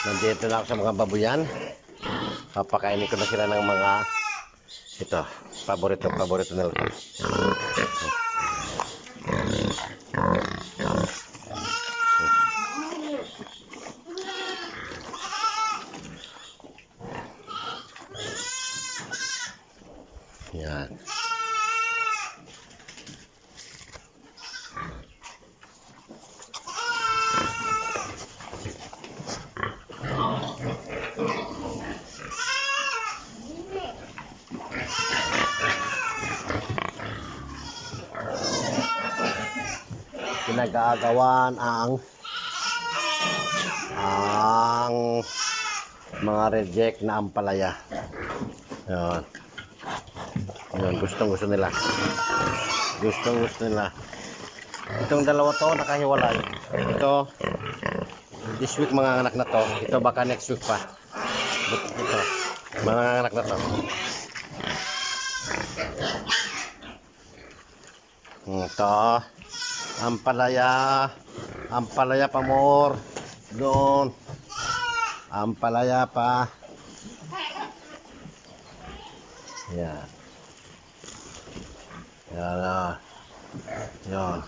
Nandito na ako sa mga babuyan. Papakainin ko na sila ng mga ito, paborito nila. Yan. Pinag-aagawan ang mga reject na ampalaya. Yan. Yan, gustong-gusto nila. Gustong-gusto nila. Itong dalawa to nakahiwalay. Ito this week mga anak na to. Ito baka next week pa. Ito mga anak na to. Ito ampalaya pa more doon, ampalaya pa. Yan. Yan. Yan.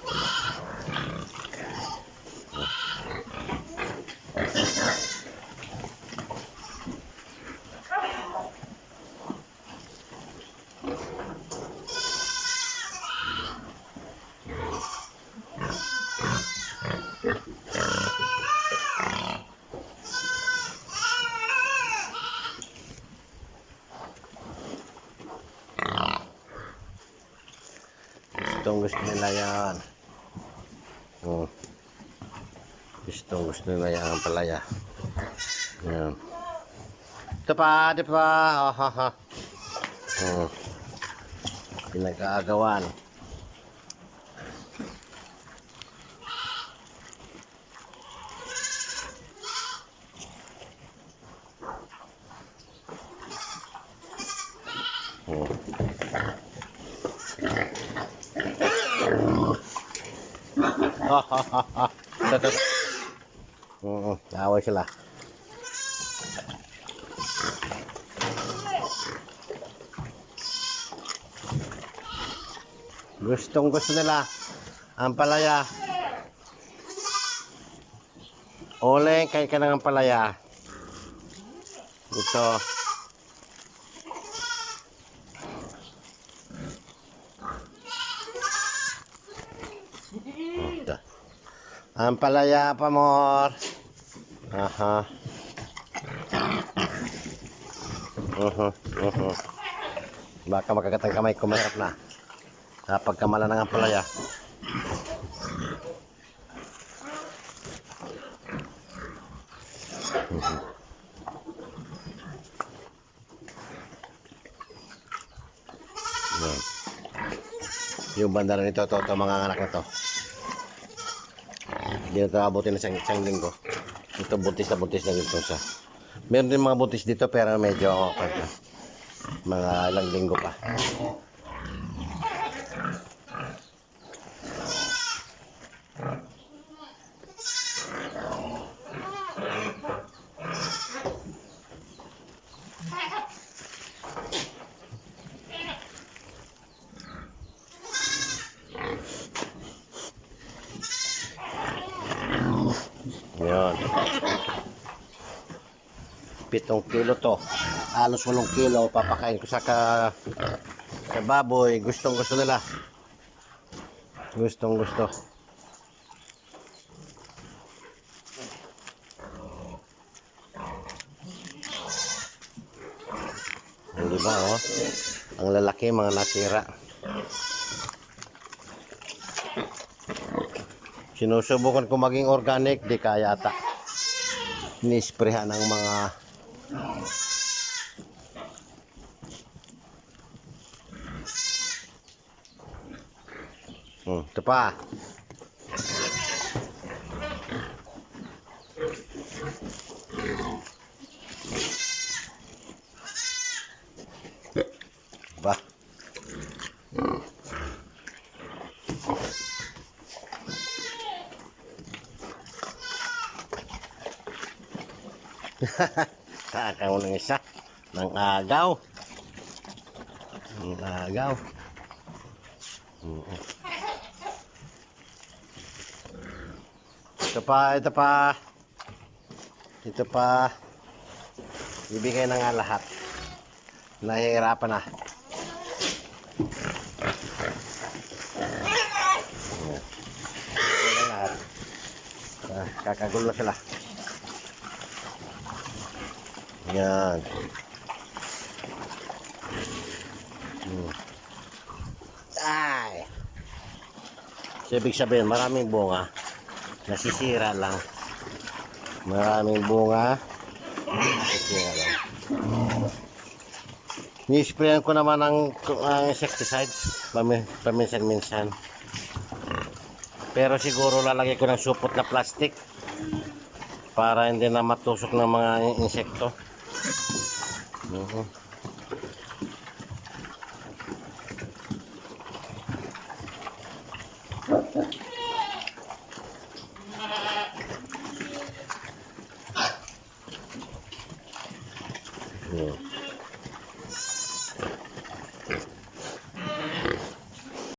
Gusto nila yan. Gusto nila yan ang palaya. Yan. Ito pa, di pa. Pinag-aagawan. Away sila. Gusto nila ang palaya. Oleng kay ka ng palaya. Ito. Ang palaya pa more. Baka makagatang kamay ko, mahirap na. Pagkamala ng ampalaya. Yung banda na nito, ito mga anak na to. Hindi na ito abutin na isang linggo. Ito buntis na dito siya. Meron din mga buntis dito pero medyo mga ilang linggo pa. Yan. 7 kilo to. Halos 8 kilo papakain ko sa baboy. Gustong nila. Gustong. Hindi ba oh? Ang lalaki mga nasira. Sinusubukan ko maging organic, di kaya ata. Nisprehan ng mga ito pa. Ba. Takaw ng isa. Ng agaw. Ng agaw. Ito pa, ito pa. Ito pa. Ibigay na nga lahat. Nahihirapan na. Ibigay na lahat. Kakagulo na sila. Yan. Ay. So, ibig sabihin, maraming bunga. Nasisira lang. Maraming bunga. Nasisira lang. Ni-sprayan ko naman ang insecticide. Paminsan-minsan. Pero siguro lalagay ko ng supot na plastic. Para hindi na matusok ng mga insekto. Yeah.